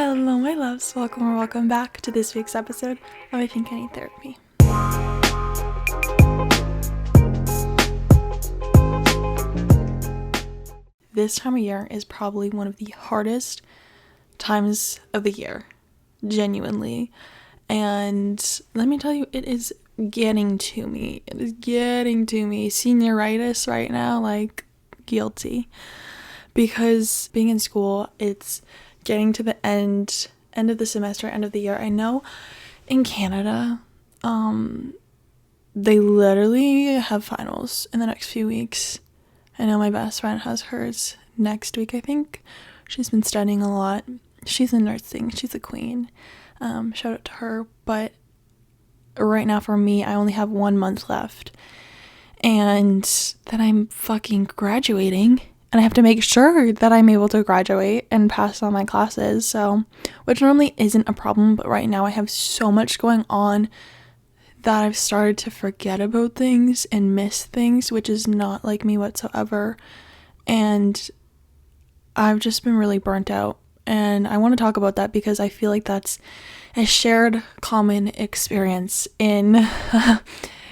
Hello, my loves. Welcome back to this week's episode of I Think I Need Therapy. This time of year is probably one of the hardest times of the year, genuinely. And let me tell you, it is getting to me. It is getting to me. Senioritis right now, like, guilty. Because being in school, it's getting to the end of the semester, end of the year. I know in Canada, they literally have finals in the next few weeks. I know my best friend has hers next week, I think. She's been studying a lot. She's in nursing. She's a queen. Shout out to her. But right now for me, I only have 1 month left. And then I'm fucking graduating. And I have to make sure that I'm able to graduate and pass all my classes. So, which normally isn't a problem. But right now I have so much going on that I've started to forget about things and miss things, which is not like me whatsoever. And I've just been really burnt out. And I want to talk about that because I feel like that's a shared common experience in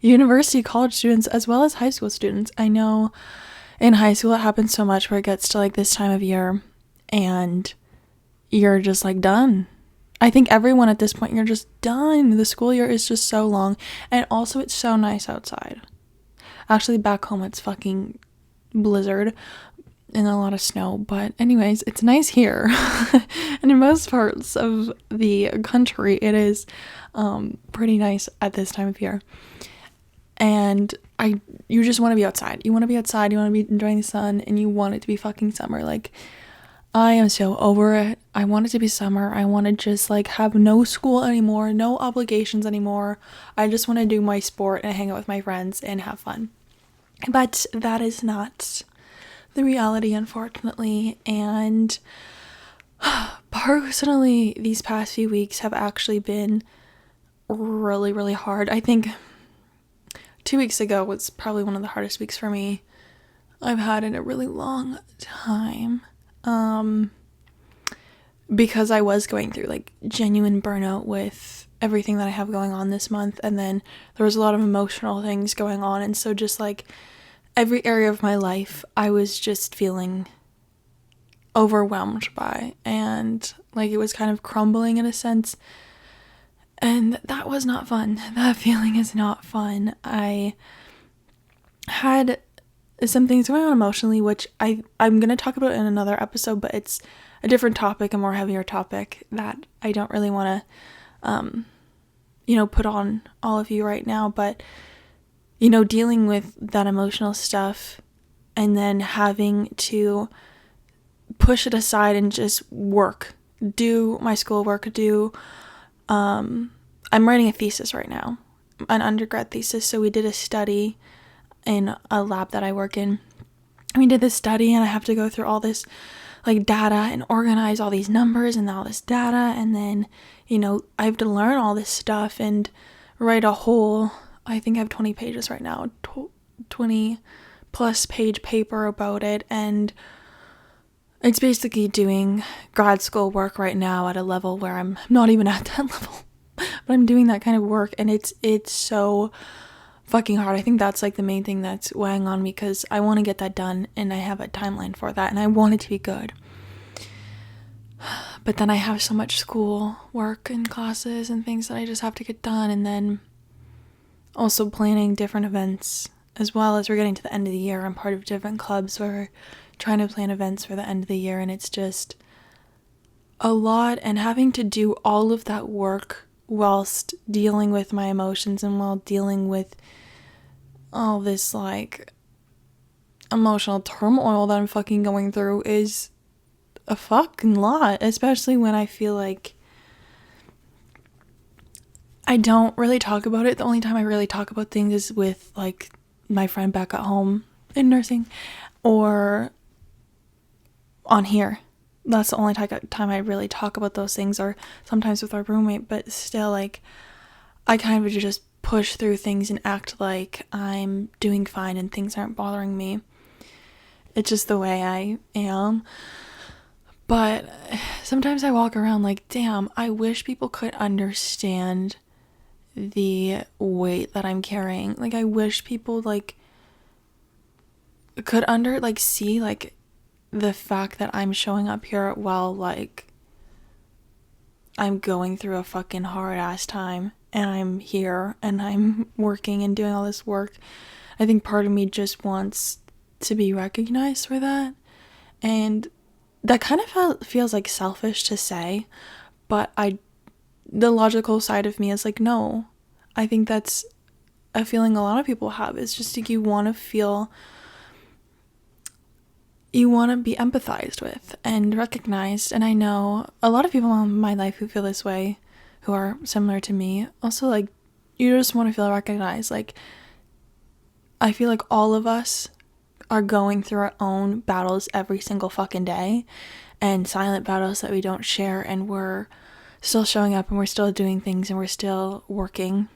university, college students, as well as high school students. I know in high school it happens so much where it gets to like this time of year and you're just like done. I think everyone at this point, you're just done. The school year is just so long. And also it's so nice outside. Actually, back home it's fucking blizzard and a lot of snow. But anyways, it's nice here. And in most parts of the country, it is pretty nice at this time of year. And you just want to be outside. You want to be outside. You want to be enjoying the sun. And you want it to be fucking summer. Like, I am so over it. I want it to be summer. I want to just like have no school anymore, no obligations anymore. I just want to do my sport and hang out with my friends and have fun. But that is not the reality, unfortunately. And personally, these past few weeks have actually been really, really hard. I think 2 weeks ago was probably one of the hardest weeks for me I've had in a really long time. Because I was going through like genuine burnout with everything that I have going on this month, and then there was a lot of emotional things going on, and so just like every area of my life I was just feeling overwhelmed by, and like it was kind of crumbling in a sense, and that was not fun. That feeling is not fun. I had some things going on emotionally, which I'm going to talk about in another episode, but it's a different topic, a more heavier topic that I don't really want to, put on all of you right now. But, dealing with that emotional stuff and then having to push it aside and just do my schoolwork, I'm writing a thesis right now, an undergrad thesis. So we did a study in a lab that I work in. We did this study and I have to go through all this like data and organize all these numbers and all this data, and then I have to learn all this stuff and write a whole, I think I have 20 pages right now, 20 plus page paper about it, and it's basically doing grad school work right now at a level where I'm not even at that level, but I'm doing that kind of work, and it's so fucking hard. I think that's like the main thing that's weighing on me, because I want to get that done and I have a timeline for that and I want it to be good. But then I have so much school work and classes and things that I just have to get done, and then also planning different events as well. As we're getting to the end of the year, I'm part of different clubs where we're trying to plan events for the end of the year, and it's just a lot, and having to do all of that work whilst dealing with my emotions and while dealing with all this like emotional turmoil that I'm fucking going through is a fucking lot, especially when I feel like I don't really talk about it. The only time I really talk about things is with like my friend back at home in nursing or on here. That's the only time I really talk about those things, or sometimes with our roommate, but still, like, I kind of just push through things and act like I'm doing fine and things aren't bothering me. It's just the way I am. But sometimes I walk around like, damn, I wish people could understand the weight that I'm carrying. Like, I wish people like could see like the fact that I'm showing up here while like I'm going through a fucking hard ass time, and I'm here and I'm working and doing all this work. I think part of me just wants to be recognized for that, and that kind of feels like selfish to say, but the logical side of me is like, no, I think that's a feeling a lot of people have. It's just like you want to be empathized with and recognized. And I know a lot of people in my life who feel this way, who are similar to me. Also, like, you just want to feel recognized. Like, I feel like all of us are going through our own battles every single fucking day, and silent battles that we don't share, and we're still showing up and we're still doing things and we're still working.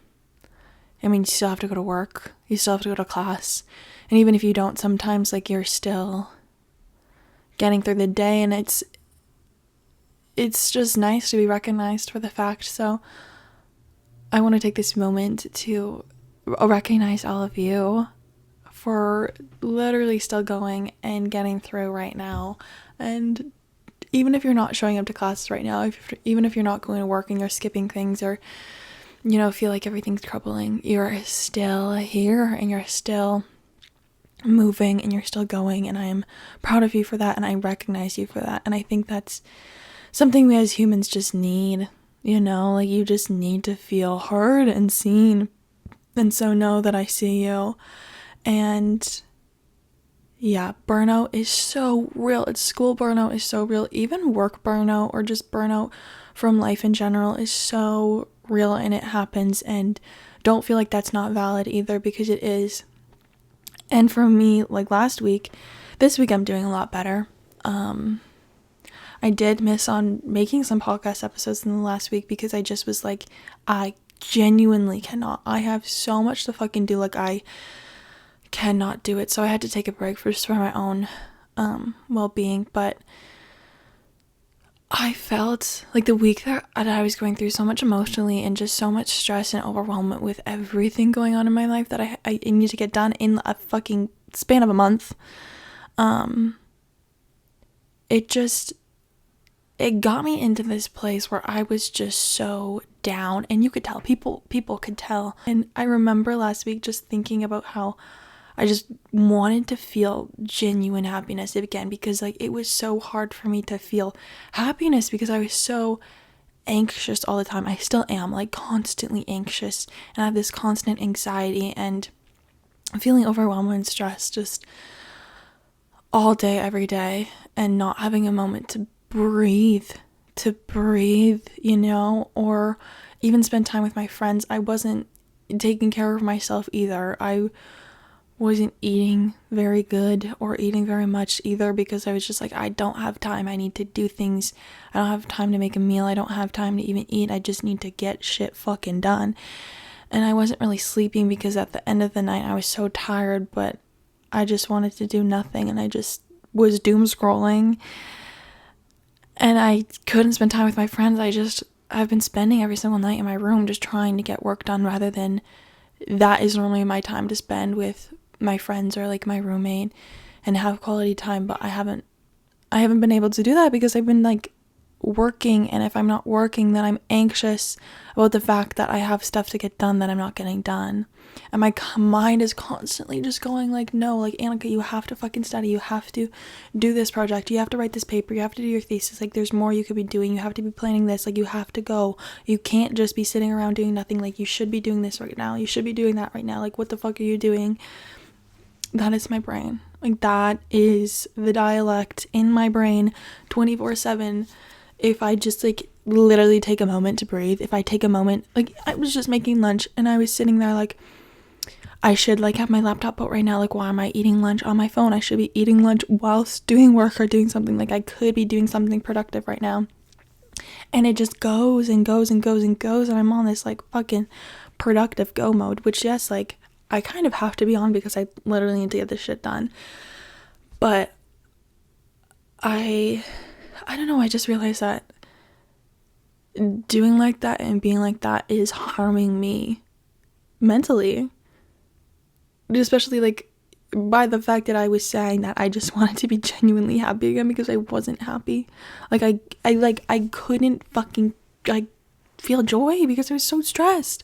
I mean, you still have to go to work, you still have to go to class, and even if you don't, sometimes like you're still getting through the day, and it's just nice to be recognized for the fact. So I want to take this moment to recognize all of you for literally still going and getting through right now. And even if you're not showing up to classes right now, even if you're not going to work and you're skipping things, or feel like everything's troubling, you're still here and you're still moving and you're still going, and I am proud of you for that, and I recognize you for that. And I think that's something we as humans just need, like you just need to feel heard and seen. And so know that I see you. And yeah, burnout is so real. It's school burnout is so real. Even work burnout or just burnout from life in general is so real, and it happens. And don't feel like that's not valid either, because it is. And for me, like this week I'm doing a lot better. I did miss on making some podcast episodes in the last week because I just was like, I genuinely cannot. I have so much to fucking do. Like, I cannot do it. So I had to take a break for my own well-being. But I felt like the week that I was going through so much emotionally and just so much stress and overwhelmment with everything going on in my life that I need to get done in a fucking span of a month. It got me into this place where I was just so down, and you could tell, people could tell. And I remember last week just thinking about how I just wanted to feel genuine happiness again, because like it was so hard for me to feel happiness because I was so anxious all the time. I still am, like, constantly anxious, and I have this constant anxiety and feeling overwhelmed and stressed just all day, every day, and not having a moment to breathe, or even spend time with my friends. I wasn't taking care of myself either. I wasn't eating very good or eating very much either, because I was just like, I don't have time. I need to do things. I don't have time to make a meal. I don't have time to even eat. I just need to get shit fucking done. And I wasn't really sleeping because at the end of the night I was so tired, but I just wanted to do nothing, and I just was doom scrolling, and I couldn't spend time with my friends. I've been spending every single night in my room just trying to get work done, rather than that is normally my time to spend with my friends or like my roommate and have quality time. But I haven't been able to do that because I've been like working, and if I'm not working, then I'm anxious about the fact that I have stuff to get done that I'm not getting done, and my mind is constantly just going like, no, like, Annika, you have to fucking study, you have to do this project, you have to write this paper, you have to do your thesis, like there's more you could be doing, you have to be planning this, like you have to go, you can't just be sitting around doing nothing, like you should be doing this right now, you should be doing that right now, like what the fuck are you doing? That is my brain. Like, that is the dialect in my brain 24/7. If I just like literally take a moment to breathe, if I take a moment, like I was just making lunch and I was sitting there like, I should like have my laptop out right now, like why am I eating lunch on my phone? I should be eating lunch whilst doing work or doing something, like I could be doing something productive right now. And it just goes and goes and goes and goes, and I'm on this like fucking productive go mode, which yes, like I kind of have to be on because I literally need to get this shit done. But I I don't know, I just realized that doing like that and being like that is harming me mentally, especially like by the fact that I was saying that I just wanted to be genuinely happy again because I wasn't happy. Like I couldn't fucking like feel joy because I was so stressed.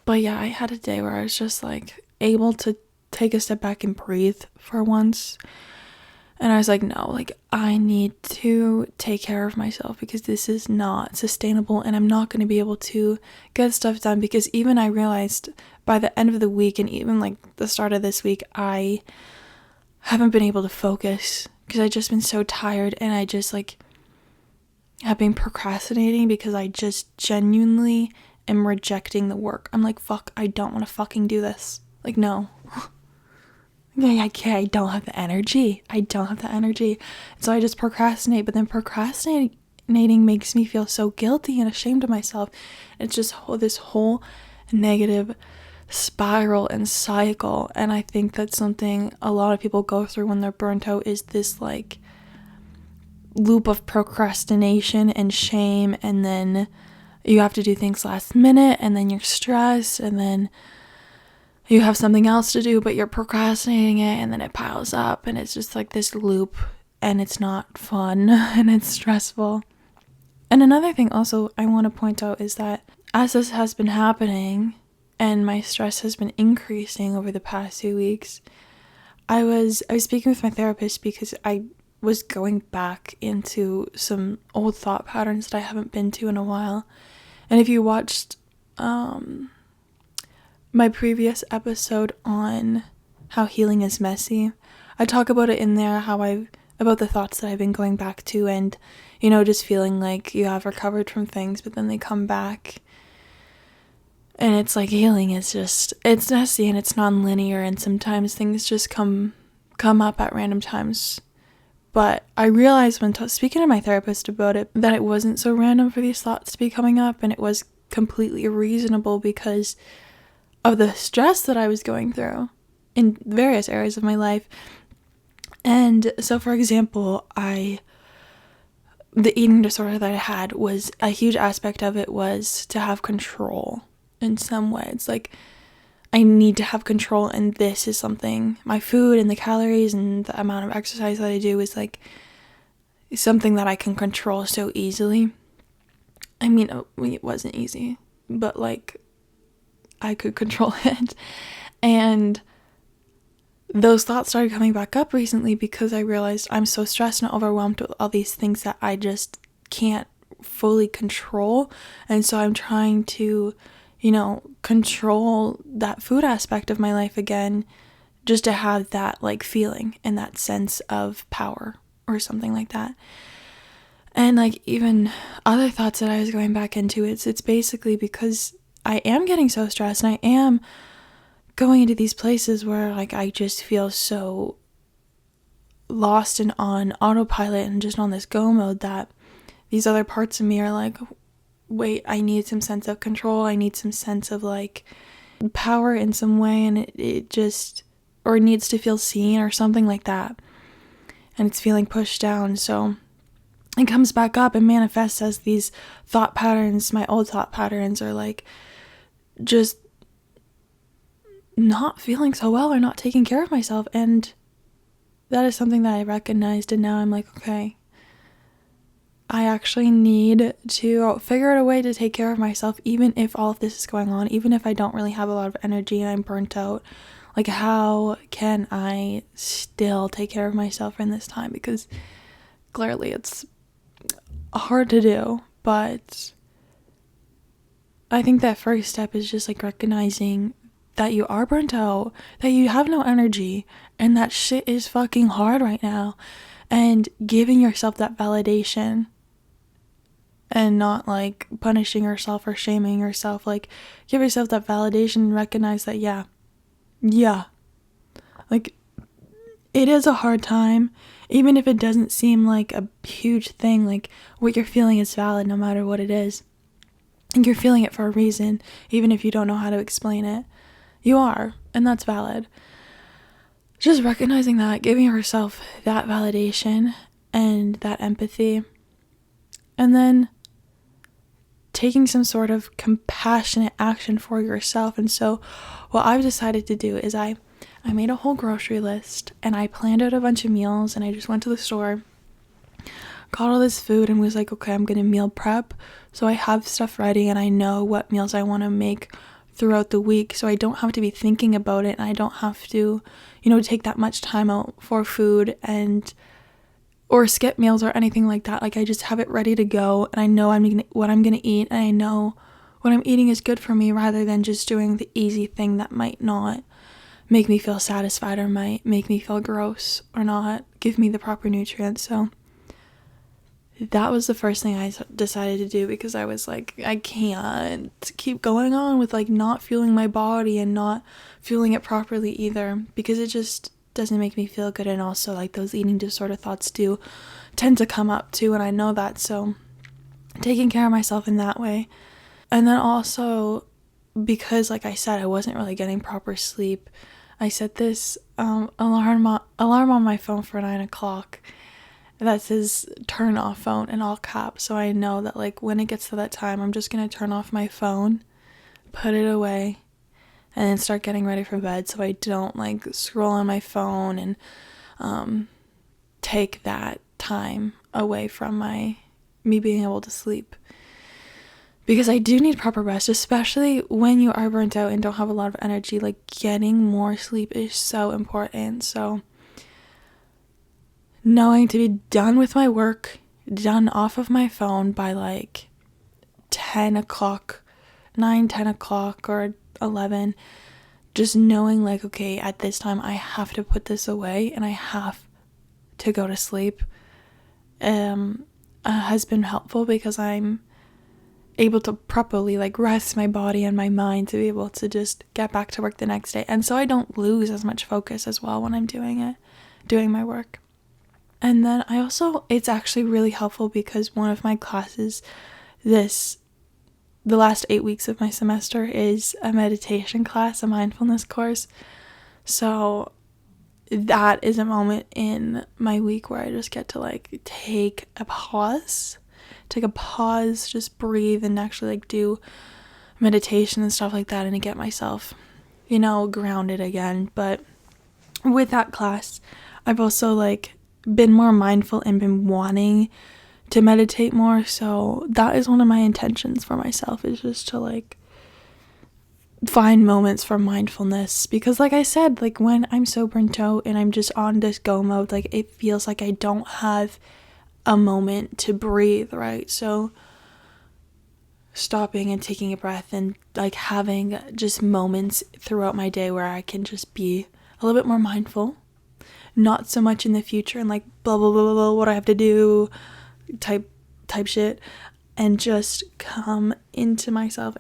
But yeah, I had a day where I was just like able to take a step back and breathe for once. And I was like, no, like I need to take care of myself because this is not sustainable and I'm not going to be able to get stuff done, because even I realized by the end of the week and even like the start of this week, I haven't been able to focus because I just been so tired, and I just like have been procrastinating because I just genuinely am rejecting the work. I'm like, fuck, I don't want to fucking do this. Like, no. I can't, I don't have the energy. So I just procrastinate, but then procrastinating makes me feel so guilty and ashamed of myself. It's just this whole negative spiral and cycle. And I think that's something a lot of people go through when they're burnt out, is this like loop of procrastination and shame, and then you have to do things last minute, and then you're stressed, and then you have something else to do but you're procrastinating it, and then it piles up, and it's just like this loop, and it's not fun and it's stressful. And another thing also I want to point out is that as this has been happening and my stress has been increasing over the past 2 weeks, I was speaking with my therapist because I was going back into some old thought patterns that I haven't been to in a while. And if you watched my previous episode on how healing is messy, I talk about it in there, about the thoughts that I've been going back to, and just feeling like you have recovered from things but then they come back. And it's like healing is just, it's messy and it's non-linear, and sometimes things just come up at random times. But I realized when speaking to my therapist about it that it wasn't so random for these thoughts to be coming up, and it was completely reasonable because of the stress that I was going through in various areas of my life. And so, for example, the eating disorder that I had, was a huge aspect of it was to have control in some way. It's like I need to have control, and this is something, my food and the calories and the amount of exercise that I do is like something that I can control so easily. I mean, it wasn't easy, but like I could control it. And those thoughts started coming back up recently because I realized I'm so stressed and overwhelmed with all these things that I just can't fully control. And so I'm trying to, control that food aspect of my life again, just to have that like feeling and that sense of power or something like that. And like even other thoughts that I was going back into, it's basically because I am getting so stressed and I am going into these places where like I just feel so lost and on autopilot and just on this go mode that these other parts of me are like, wait, I need some sense of control. I need some sense of like power in some way, and it just, or it needs to feel seen or something like that. And it's feeling pushed down. So it comes back up and manifests as these thought patterns. My old thought patterns are like just not feeling so well or not taking care of myself. And that is something that I recognized, and now I'm like, okay, I actually need to figure out a way to take care of myself, even if all of this is going on, even if I don't really have a lot of energy and I'm burnt out. Like, how can I still take care of myself in this time? Because clearly it's hard to do, but I think that first step is just like recognizing that you are burnt out, that you have no energy, and that shit is fucking hard right now, and giving yourself that validation and not like punishing yourself or shaming yourself. Like, give yourself that validation and recognize that yeah, like it is a hard time, even if it doesn't seem like a huge thing. Like, what you're feeling is valid no matter what it is, and you're feeling it for a reason, even if you don't know how to explain it. You are, and that's valid. Just recognizing that, giving yourself that validation, and that empathy. And then taking some sort of compassionate action for yourself. And so what I've decided to do is I made a whole grocery list, and I planned out a bunch of meals, and I just went to the store, got all this food, and was like, okay, I'm gonna meal prep. So I have stuff ready, and I know what meals I want to make throughout the week, so I don't have to be thinking about it, and I don't have to, take that much time out for food or skip meals or anything like that. Like, I just have it ready to go, and I know what I'm gonna eat, and I know what I'm eating is good for me, rather than just doing the easy thing that might not make me feel satisfied, or might make me feel gross, or not give me the proper nutrients. So that was the first thing I decided to do, because I was like, I can't keep going on with like not feeling my body and not feeling it properly either, because it just doesn't make me feel good. And also, like, those eating disorder thoughts do tend to come up too, and I know that. So taking care of myself in that way. And then also, because like I said, I wasn't really getting proper sleep, I set this alarm on my phone for 9 o'clock that says turn off phone in all caps. So I know that like when it gets to that time, I'm just gonna turn off my phone, put it away, and then start getting ready for bed, so I don't like scroll on my phone and take that time away from me being able to sleep. Because I do need proper rest, especially when you are burnt out and don't have a lot of energy. Like, getting more sleep is so important. So knowing to be done with my work, done off of my phone by like 10 o'clock, 10 o'clock or 11, just knowing like, okay, at this time I have to put this away and I have to go to sleep, has been helpful, because I'm able to properly like rest my body and my mind to be able to just get back to work the next day. And so I don't lose as much focus as well when I'm doing my work. And then it's actually really helpful, because one of my classes the last 8 weeks of my semester is a meditation class, a mindfulness course. So that is a moment in my week where I just get to like take a pause, just breathe, and actually like do meditation and stuff like that, and to get myself, grounded again. But with that class, I've also like been more mindful and been wanting to meditate more. So that is one of my intentions for myself, is just to like find moments for mindfulness, because like I said, like when I'm so burnt out and I'm just on this go mode, like it feels like I don't have a moment to breathe, right? So stopping and taking a breath and like having just moments throughout my day where I can just be a little bit more mindful, not so much in the future and like blah blah blah blah, what I have to do type shit, and just come into myself,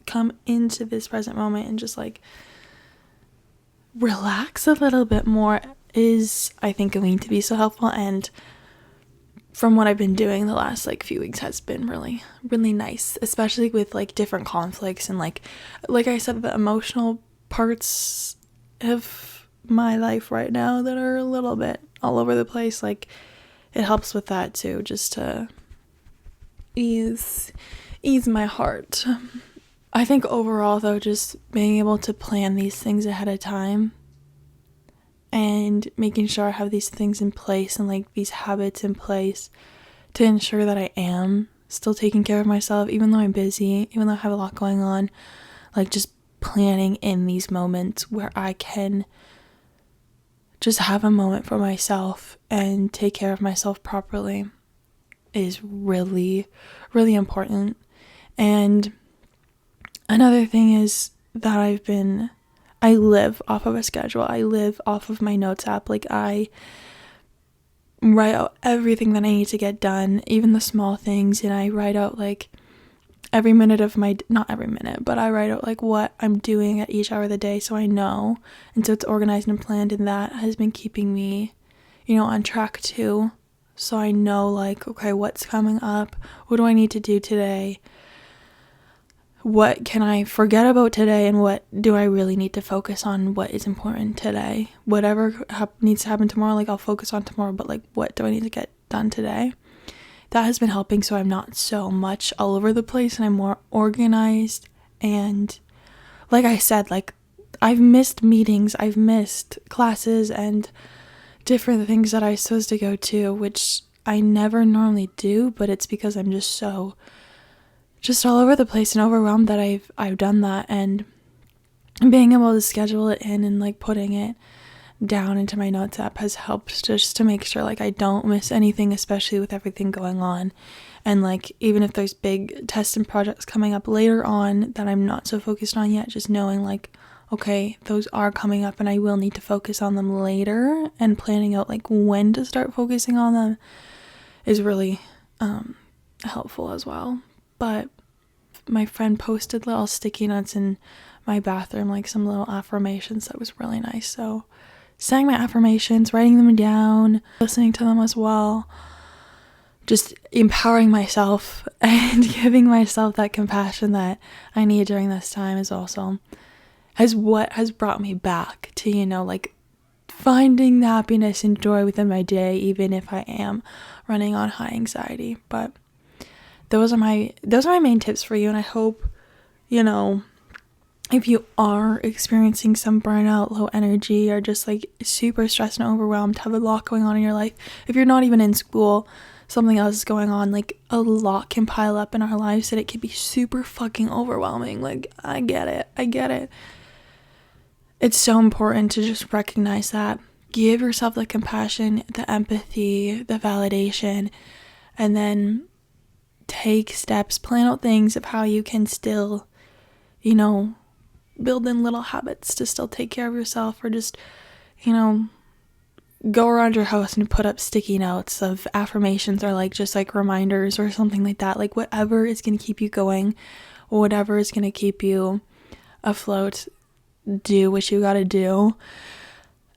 come into this present moment, and just like relax a little bit more is, I think, going to be so helpful. And from what I've been doing the last like few weeks has been really, really nice, especially with like different conflicts and like I said, the emotional parts of my life right now that are a little bit all over the place. Like, it helps with that too, just to ease my heart. I think overall though, just being able to plan these things ahead of time and making sure I have these things in place and like these habits in place to ensure that I am still taking care of myself, even though I'm busy, even though I have a lot going on, like just planning in these moments where I can just have a moment for myself and take care of myself properly is really, really important. And another thing is that I live off of a schedule. I live off of my notes app. Like, I write out everything that I need to get done, even the small things, and I write out like every minute of not every minute, but I write out like what I'm doing at each hour of the day, so I know, and so it's organized and planned, and that has been keeping me, on track too. So I know like, okay, what's coming up? What do I need to do today? What can I forget about today, and what do I really need to focus on? What is important today? Whatever needs to happen tomorrow, like I'll focus on tomorrow, but like what do I need to get done today. That has been helping, so I'm not so much all over the place and I'm more organized. And like I said, like I've missed meetings, I've missed classes and different things that I was supposed to go to, which I never normally do, but it's because I'm just all over the place and overwhelmed that I've done that. And being able to schedule it in and like putting it down into my notes app has helped just to make sure like I don't miss anything, especially with everything going on. And like even if there's big tests and projects coming up later on that I'm not so focused on yet, just knowing like, okay, those are coming up and I will need to focus on them later, and planning out like when to start focusing on them is really helpful as well. But my friend posted little sticky notes in my bathroom, like some little affirmations that was really nice. So saying my affirmations, writing them down, listening to them as well, just empowering myself and giving myself that compassion that I need during this time is also what has brought me back to, you know, like finding the happiness and joy within my day, even if I am running on high anxiety. But those are my main tips for you. And I hope, you know, if you are experiencing some burnout, low energy, or just like super stressed and overwhelmed, have a lot going on in your life, if you're not even in school, something else is going on, like a lot can pile up in our lives that it can be super fucking overwhelming. Like, I get it. It's so important to just recognize that, give yourself the compassion, the empathy, the validation, and then take steps, plan out things of how you can still, you know, build in little habits to still take care of yourself, or just, you know, go around your house and put up sticky notes of affirmations, or like just like reminders or something like that. Like whatever is going to keep you going, whatever is going to keep you afloat, do what you got to do.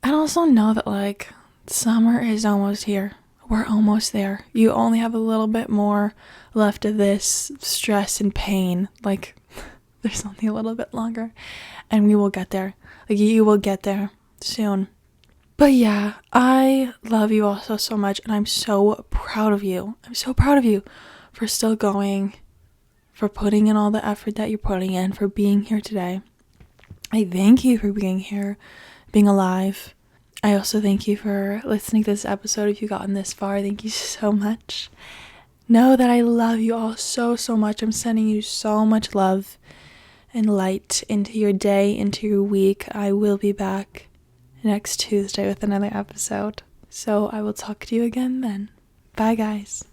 And also know that like summer is almost here. We're almost there. You only have a little bit more left of this stress and pain. Like there's only a little bit longer and we will get there. Like you will get there soon. But yeah, I love you all so much, and I'm so proud of you. I'm so proud of you for still going, for putting in all the effort that you're putting in, for being here today. I thank you for being here, being alive. I also thank you for listening to this episode. If you've gotten this far, thank you so much. Know that I love you all so much. I'm sending you so much love and light into your day, into your week. I will be back next Tuesday with another episode. So I will talk to you again then. Bye, guys.